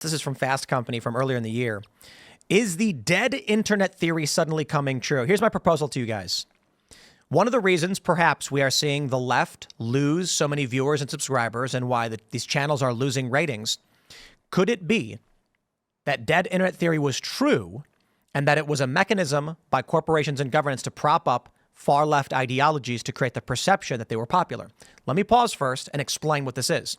This is from Fast Company from earlier in the year. Is the dead internet theory suddenly coming true? Here's my proposal to you guys. One of the reasons perhaps we are seeing the left lose so many viewers and subscribers and why these channels are losing ratings, could it be that dead internet theory was true and that it was a mechanism by corporations and governments to prop up far left ideologies to create the perception that they were popular? Let me pause first and explain what this is.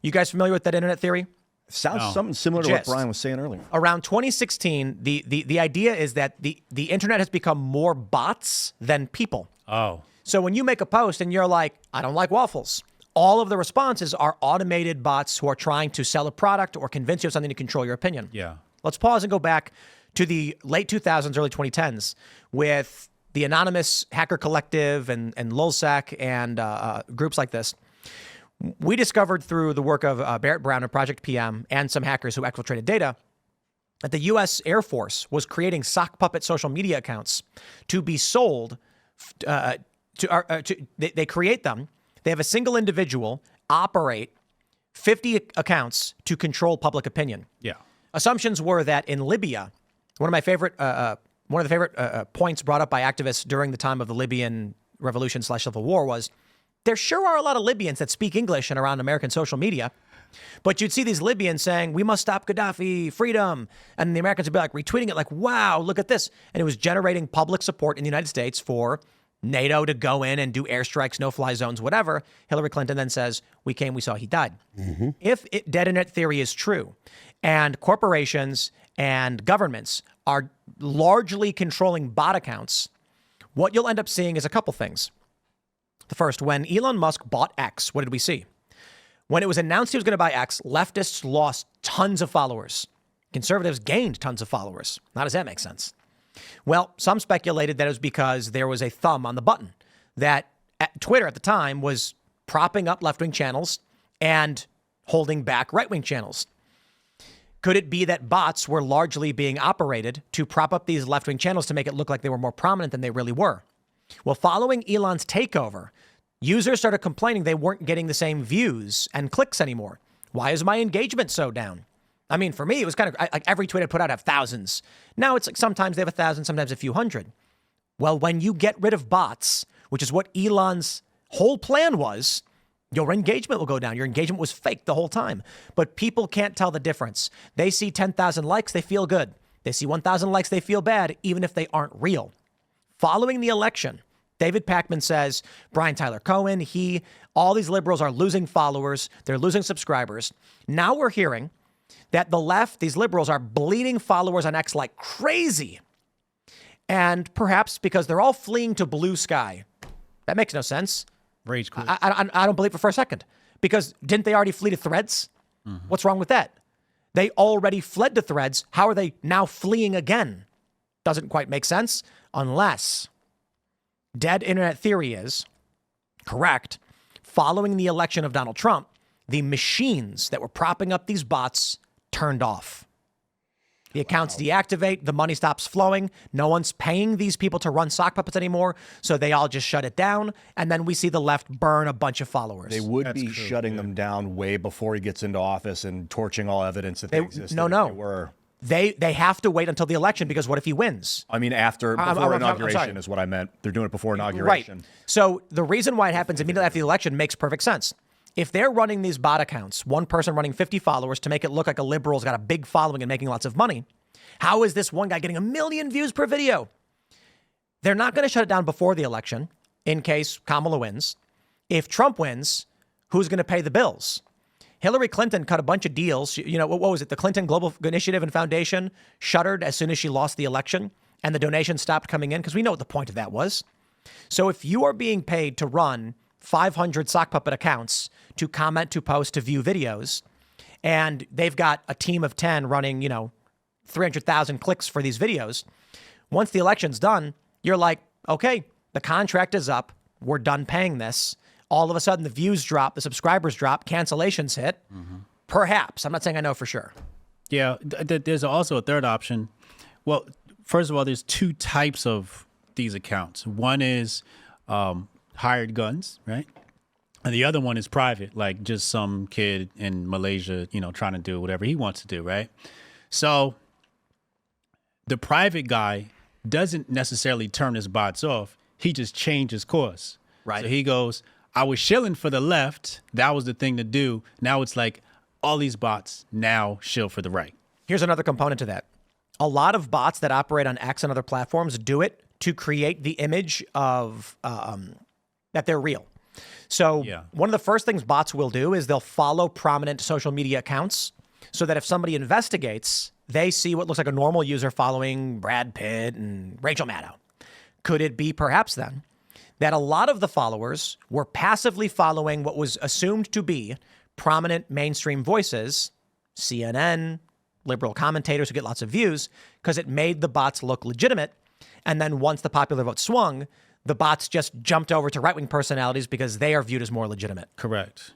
You guys familiar with dead internet theory? Sounds something similar to what Brian was saying earlier. Around 2016, the idea is that the internet has become more bots than people. Oh. So when you make a post and you're like, I don't like waffles, all of the responses are automated bots who are trying to sell a product or convince you of something to control your opinion. Yeah. Let's pause and go back to the late 2000s, early 2010s with the Anonymous Hacker Collective and Lulzsec and groups like this. We discovered through the work of Barrett Brown and Project PM and some hackers who exfiltrated data that the U.S. Air Force was creating sock puppet social media accounts to be sold. They create them. They have a single individual operate 50 accounts to control public opinion. Yeah. Assumptions were that in Libya, one of the favorite points brought up by activists during the time of the Libyan revolution/civil war was, there sure are a lot of Libyans that speak English and around American social media, but you'd see these Libyans saying, we must stop Gaddafi, freedom. And the Americans would be like retweeting it like, wow, look at this. And it was generating public support in the United States for NATO to go in and do airstrikes, no-fly zones, whatever. Hillary Clinton then says, we came, we saw, he died. Mm-hmm. If dead internet theory is true and corporations and governments are largely controlling bot accounts, what you'll end up seeing is a couple things. The first, when Elon Musk bought X, what did we see? When it was announced he was going to buy X, leftists lost tons of followers. Conservatives gained tons of followers. How does that make sense? Well, some speculated that it was because there was a thumb on the button, that Twitter at the time was propping up left-wing channels and holding back right-wing channels. Could it be that bots were largely being operated to prop up these left-wing channels to make it look like they were more prominent than they really were? Well, following Elon's takeover, users started complaining they weren't getting the same views and clicks anymore. Why is my engagement so down? I mean, for me, it was kind of like every tweet I put out have thousands. Now it's like sometimes they have 1,000, sometimes a few hundred. Well, when you get rid of bots, which is what Elon's whole plan was, your engagement will go down. Your engagement was fake the whole time. But people can't tell the difference. They see 10,000 likes, they feel good. They see 1,000 likes, they feel bad, even if they aren't real. Following the election, David Pakman says, Brian Tyler Cohen, all these liberals are losing followers. They're losing subscribers. Now we're hearing that the left, these liberals, are bleeding followers on X like crazy. And perhaps because they're all fleeing to blue sky. That makes no sense. Rage quit. I don't believe it for a second. Because didn't they already flee to Threads? Mm-hmm. What's wrong with that? They already fled to Threads. How are they now fleeing again? Doesn't quite make sense unless dead internet theory is correct. Following the election of Donald Trump, the machines that were propping up these bots turned off. The accounts deactivate, the money stops flowing. No one's paying these people to run sock puppets anymore, so they all just shut it down. And then we see the left burn a bunch of followers. They would be shutting them down way before he gets into office and torching all evidence that they existed. No. They have to wait until the election because what if he wins? I mean, before inauguration is what I meant. They're doing it before inauguration. Right. So the reason why it happens immediately after the election makes perfect sense. If they're running these bot accounts, one person running 50 followers to make it look like a liberal's got a big following and making lots of money, how is this one guy getting 1 million views per video? They're not going to shut it down before the election in case Kamala wins. If Trump wins, who's going to pay the bills? Hillary Clinton cut a bunch of deals. You know, what was it? The Clinton Global Initiative and Foundation shuttered as soon as she lost the election and the donations stopped coming in because we know what the point of that was. So if you are being paid to run 500 sock puppet accounts to comment, to post, to view videos, and they've got a team of 10 running, 300,000 clicks for these videos, once the election's done, you're like, okay, the contract is up. We're done paying this. All of a sudden, the views drop, the subscribers drop, cancellations hit. Mm-hmm. Perhaps. I'm not saying I know for sure. Yeah, there's also a third option. Well, first of all, there's two types of these accounts. One is hired guns, right? And the other one is private, like just some kid in Malaysia, trying to do whatever he wants to do, right? So the private guy doesn't necessarily turn his bots off. He just changes course. Right. So he goes, I was shilling for the left. That was the thing to do. Now it's like all these bots now shill for the right. Here's another component to that. A lot of bots that operate on X and other platforms do it to create the image of that they're real. So one of the first things bots will do is they'll follow prominent social media accounts so that if somebody investigates, they see what looks like a normal user following Brad Pitt and Rachel Maddow. Could it be perhaps then that a lot of the followers were passively following what was assumed to be prominent mainstream voices, CNN, liberal commentators who get lots of views, because it made the bots look legitimate. And then once the popular vote swung, the bots just jumped over to right-wing personalities because they are viewed as more legitimate. Correct.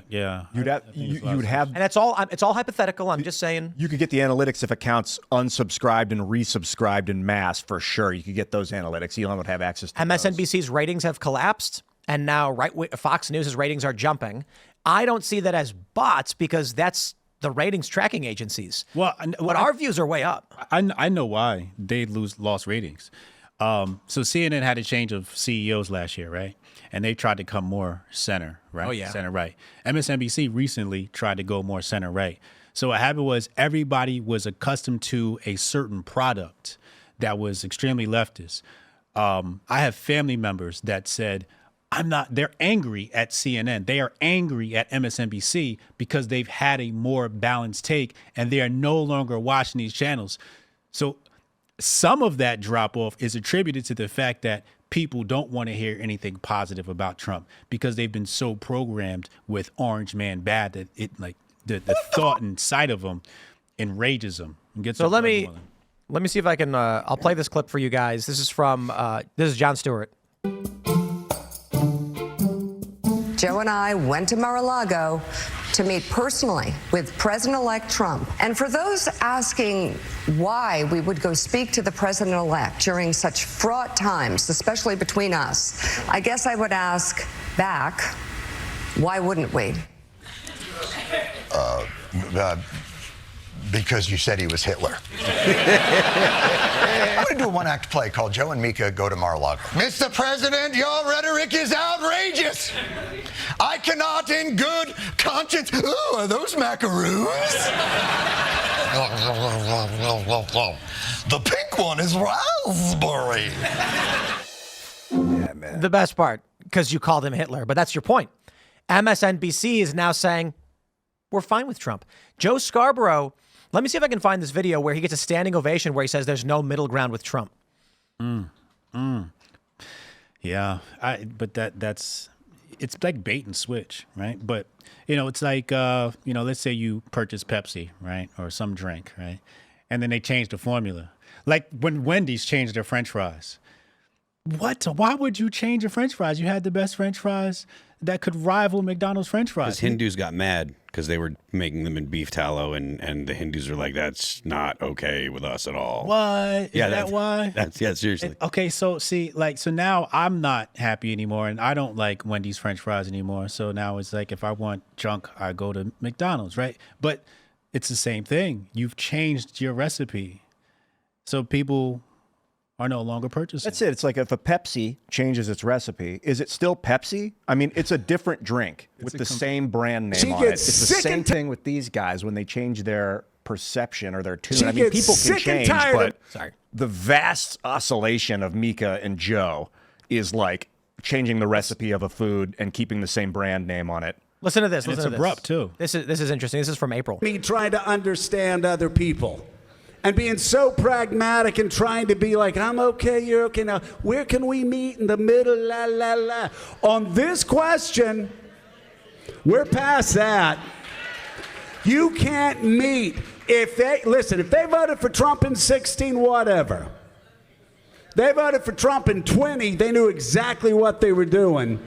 Yeah. You'd have, and it's all hypothetical. I'm just saying. You could get the analytics if accounts unsubscribed and resubscribed in mass for sure. You could get those analytics. Elon would have access to MSNBC's ratings have collapsed, and now Fox News' ratings are jumping. I don't see that as bots because that's the ratings tracking agencies. But our views are way up. I know why they lost ratings. So CNN had a change of CEOs last year, right? And they tried to come more center, right? Oh, yeah. Center right. MSNBC recently tried to go more center right. So what happened was everybody was accustomed to a certain product that was extremely leftist. I have family members that said, they're angry at CNN. They are angry at MSNBC because they've had a more balanced take and they are no longer watching these channels. So some of that drop off is attributed to the fact that people don't want to hear anything positive about Trump because they've been so programmed with Orange Man bad that it like the thought inside of them enrages them. So let me see if I can. I'll play this clip for you guys. This is from Jon Stewart. Joe and I went to Mar-a-Lago to meet personally with President-elect Trump. And for those asking why we would go speak to the president-elect during such fraught times, especially between us, I guess I would ask back, why wouldn't we? Because you said he was Hitler. I'm going to do a one-act play called Joe and Mika Go to Mar-a-Lago. Mr. President, your rhetoric is outrageous. I cannot in good conscience... Ooh, are those macaroons? The pink one is raspberry. Yeah, man. The best part, because you called him Hitler, but that's your point. MSNBC is now saying, we're fine with Trump. Joe Scarborough, let me see if I can find this video where he gets a standing ovation where he says there's no middle ground with Trump. Yeah, but that's it's like bait and switch, right? But it's like let's say you purchase Pepsi, right, or some drink, right, and then they change the formula, like when Wendy's changed their French fries. What? Why would you change your French fries? You had the best French fries that could rival McDonald's French fries. Because Hindus got mad because they were making them in beef tallow, and the Hindus are like, that's not okay with us at all. What? Is that why? Yeah, seriously. Okay, so see, so now I'm not happy anymore, and I don't like Wendy's French fries anymore. So now it's like if I want junk, I go to McDonald's, right? But it's the same thing. You've changed your recipe, so people are no longer purchasing. That's it. It's like if a Pepsi changes its recipe, is it still Pepsi? I mean, it's a different drink with the same brand name on it. It's the same thing with these guys when they change their perception or their tune. I mean, people can change, but the vast oscillation of Mika and Joe is like changing the recipe of a food and keeping the same brand name on it. Listen to this. It's abrupt too. This is interesting. This is from April. Me trying to understand other people. And being so pragmatic and trying to be like, I'm okay, you're okay. Now, where can we meet in the middle? La, la, la. On this question, we're past that. You can't meet. If they voted for Trump in 16, whatever. They voted for Trump in 20, they knew exactly what they were doing.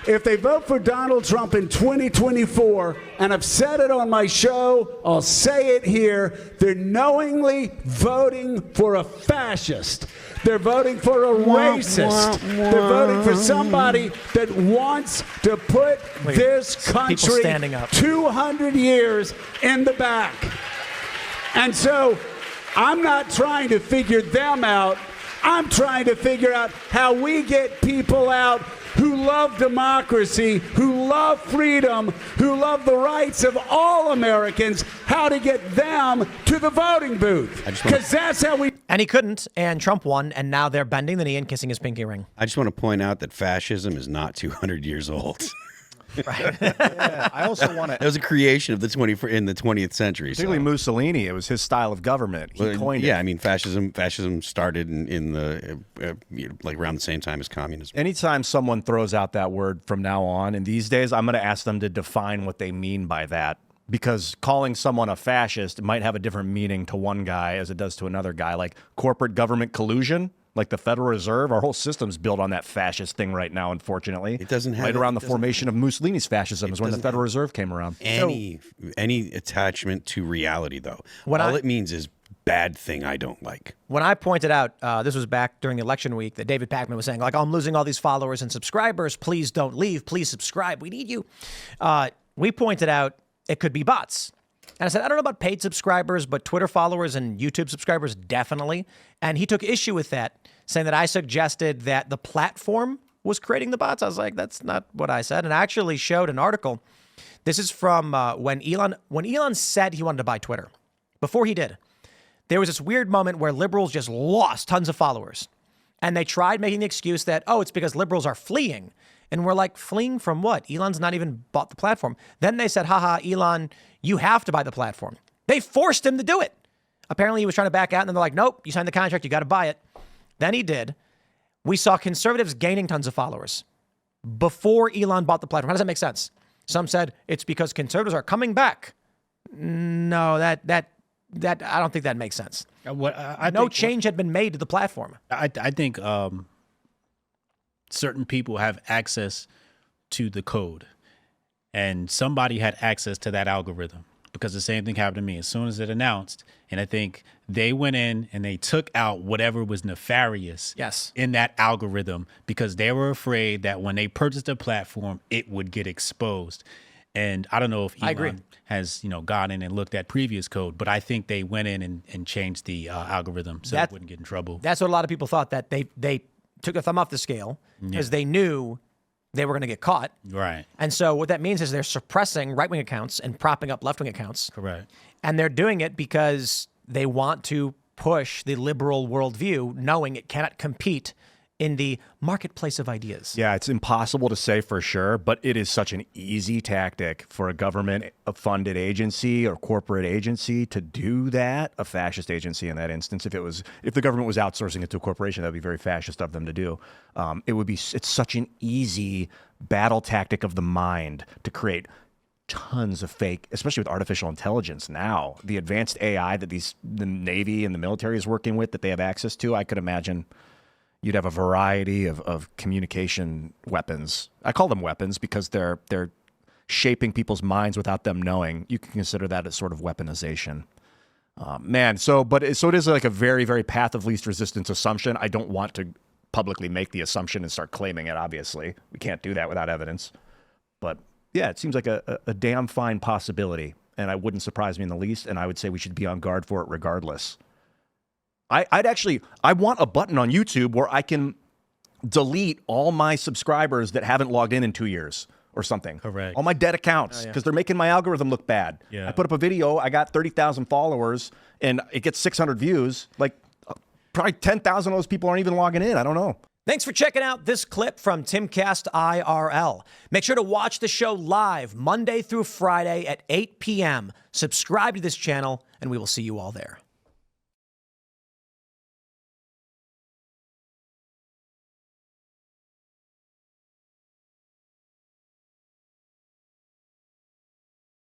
if they vote for Donald Trump in 2024, and I've said it on my show, I'll say it here, they're knowingly voting for a fascist. They're voting for a racist. They're voting for somebody that wants to put this country 200 years in the back. And so I'm not trying to figure them out. I'm trying to figure out how we get people out who love democracy, who love freedom, who love the rights of all Americans, how to get them to the voting booth. Because that's how we... And he couldn't, and Trump won, and now they're bending the knee and kissing his pinky ring. I just want to point out that fascism is not 200 years old. Right. Yeah, I also want to... It was a creation of the 20th century. Particularly Mussolini. It was his style of government. He coined it. Yeah, I mean, fascism started in the like around the same time as communism. Anytime someone throws out that word from now on, and these days, I'm going to ask them to define what they mean by that. Because calling someone a fascist might have a different meaning to one guy as it does to another guy. Like corporate government collusion, like the Federal Reserve, our whole system's built on that fascist thing right now, unfortunately. It doesn't have... Right around the formation of Mussolini's fascism is when the Federal Reserve came around. Any attachment to reality, though. All it means is bad thing I don't like. When I pointed out, this was back during the election week, that David Pakman was saying, like, I'm losing all these followers and subscribers. Please don't leave. Please subscribe. We need you. We pointed out it could be bots. And I said, I don't know about paid subscribers, but Twitter followers and YouTube subscribers, definitely. And he took issue with that, saying that I suggested that the platform was creating the bots. I was like, that's not what I said. And I actually showed an article. This is from when Elon said he wanted to buy Twitter. Before he did, there was this weird moment where liberals just lost tons of followers. And they tried making the excuse that, oh, it's because liberals are fleeing. And we're like, fleeing from what? Elon's not even bought the platform. Then they said, haha, Elon, you have to buy the platform. They forced him to do it. Apparently he was trying to back out, and then they're like, nope, you signed the contract, you got to buy it. Then he did. We saw conservatives gaining tons of followers before Elon bought the platform. How does that make sense? Some said it's because conservatives are coming back. No, that I don't think that makes sense. No change had been made to the platform. I think certain people have access to the code, and somebody had access to that algorithm, because the same thing happened to me as soon as it announced. And I think they went in and they took out whatever was nefarious in that algorithm, because they were afraid that when they purchased a platform, it would get exposed. And I don't know if Elon has, gone in and looked at previous code, but I think they went in and changed the algorithm so it wouldn't get in trouble. That's what a lot of people thought, that they took their thumb off the scale because they knew they were going to get caught. Right. And so what that means is they're suppressing right-wing accounts and propping up left-wing accounts. Correct. And they're doing it because they want to push the liberal worldview, knowing it cannot compete in the marketplace of ideas. Yeah, it's impossible to say for sure, but it is such an easy tactic for a government-funded agency or corporate agency to do that. A fascist agency in that instance, if the government was outsourcing it to a corporation, that would be very fascist of them to do. It's such an easy battle tactic of the mind to create tons of fake, especially with artificial intelligence now. The advanced AI that the Navy and the military is working with, that they have access to, I could imagine you'd have a variety of communication weapons. I call them weapons because they're shaping people's minds without them knowing. You can consider that as sort of weaponization. So it is like a very, very path of least resistance assumption. I don't want to publicly make the assumption and start claiming it, obviously. We can't do that without evidence. But yeah, it seems like a damn fine possibility, and it wouldn't surprise me in the least, and I would say we should be on guard for it regardless. I want a button on YouTube where I can delete all my subscribers that haven't logged in 2 years or something. Correct. All my dead accounts, because they're making my algorithm look bad. Yeah. I put up a video, I got 30,000 followers, and it gets 600 views. Like, probably 10,000 of those people aren't even logging in. I don't know. Thanks for checking out this clip from Timcast IRL. Make sure to watch the show live Monday through Friday at 8 p.m. Subscribe to this channel, and we will see you all there.